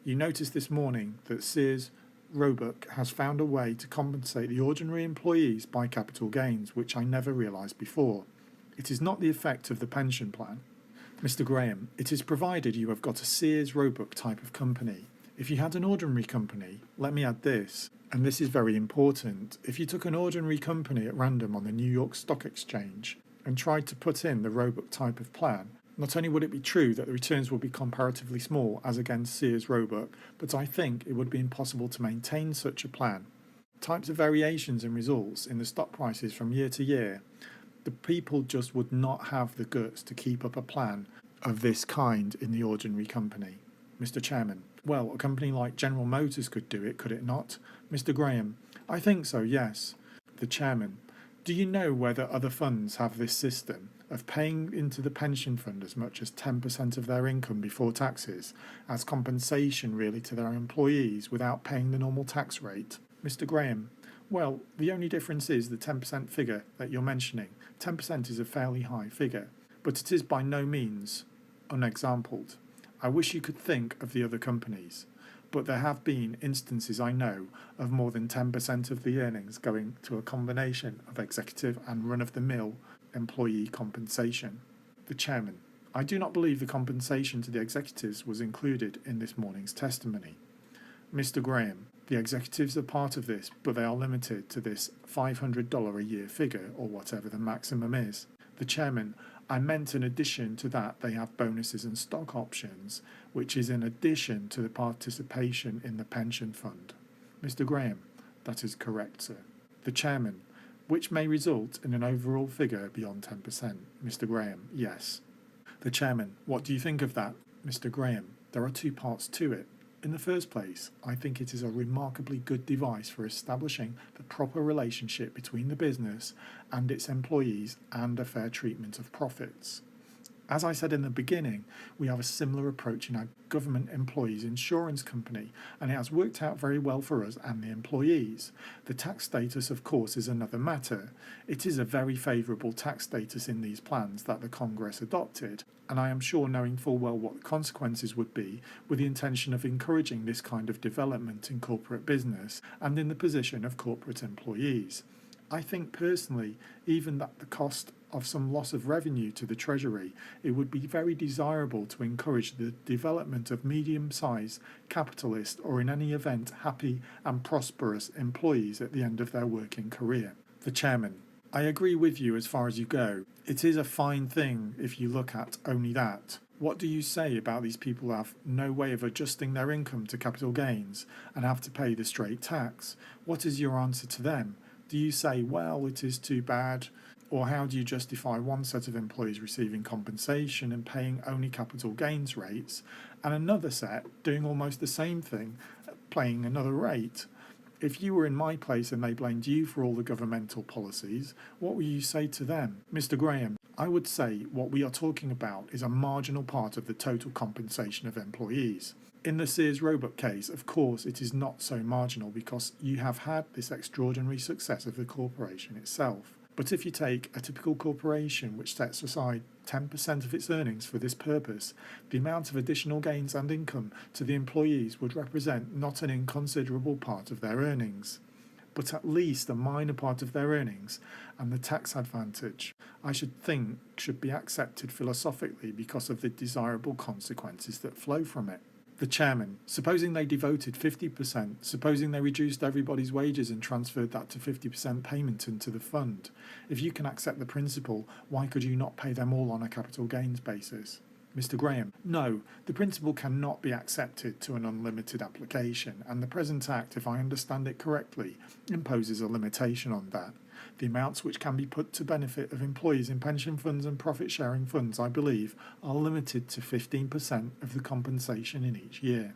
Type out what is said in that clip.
You noticed this morning that Sears Roebuck has found a way to compensate the ordinary employees by capital gains, which I never realised before. It is not the effect of the pension plan. Mr. Graham, it is provided you have got a Sears Roebuck type of company. If you had an ordinary company, let me add this, and this is very important, if you took an ordinary company at random on the New York Stock Exchange and tried to put in the Roebuck type of plan, not only would it be true that the returns would be comparatively small as against Sears Roebuck, but I think it would be impossible to maintain such a plan. Types of variations in results in the stock prices from year to year, the people just would not have the guts to keep up a plan of this kind in the ordinary company. Mr. Chairman, well, a company like General Motors could do it, could it not? Mr. Graham, I think so, yes. The Chairman, do you know whether other funds have this system of paying into the pension fund as much as 10% of their income before taxes as compensation really to their employees without paying the normal tax rate? Mr. Graham, well, the only difference is the 10% figure that you're mentioning. 10% is a fairly high figure, but it is by no means unexampled. I wish you could think of the other companies, but there have been instances I know of more than 10% of the earnings going to a combination of executive and run-of-the-mill employee compensation. The Chairman, I do not believe the compensation to the executives was included in this morning's testimony. Mr. Graham, the executives are part of this, but they are limited to this $500 a year figure, or whatever the maximum is. The Chairman, I meant in addition to that they have bonuses and stock options, which is in addition to the participation in the pension fund. Mr. Graham, that is correct, sir. The Chairman, which may result in an overall figure beyond 10%. Mr. Graham, yes. The Chairman, what do you think of that? Mr. Graham, there are two parts to it. In the first place, I think it is a remarkably good device for establishing the proper relationship between the business and its employees and a fair treatment of profits. As I said in the beginning, we have a similar approach in our government employees insurance company, and it has worked out very well for us and the employees. The tax status, of course, is another matter. It is a very favourable tax status in these plans that the Congress adopted, and I am sure knowing full well what the consequences would be, with the intention of encouraging this kind of development in corporate business and in the position of corporate employees. I think personally, even at the cost of some loss of revenue to the Treasury, it would be very desirable to encourage the development of medium-sized capitalist or in any event happy and prosperous employees at the end of their working career. The Chairman, I agree with you as far as you go. It is a fine thing if you look at only that. What do you say about these people who have no way of adjusting their income to capital gains and have to pay the straight tax? What is your answer to them? Do you say, well, it is too bad? Or how do you justify one set of employees receiving compensation and paying only capital gains rates, and another set doing almost the same thing, paying another rate? If you were in my place and they blamed you for all the governmental policies, what would you say to them? Mr. Graham, I would say what we are talking about is a marginal part of the total compensation of employees. In the Sears Roebuck case, of course, it is not so marginal because you have had this extraordinary success of the corporation itself. But if you take a typical corporation which sets aside 10% of its earnings for this purpose, the amount of additional gains and income to the employees would represent not an inconsiderable part of their earnings, but at least a minor part of their earnings, and the tax advantage, I should think, should be accepted philosophically because of the desirable consequences that flow from it. The Chairman, supposing they devoted 50%, supposing they reduced everybody's wages and transferred that to 50% payment into the fund, if you can accept the principle, why could you not pay them all on a capital gains basis? Mr. Graham, no, the principle cannot be accepted to an unlimited application, and the present Act, if I understand it correctly, imposes a limitation on that. The amounts which can be put to benefit of employees in pension funds and profit-sharing funds, I believe, are limited to 15% of the compensation in each year.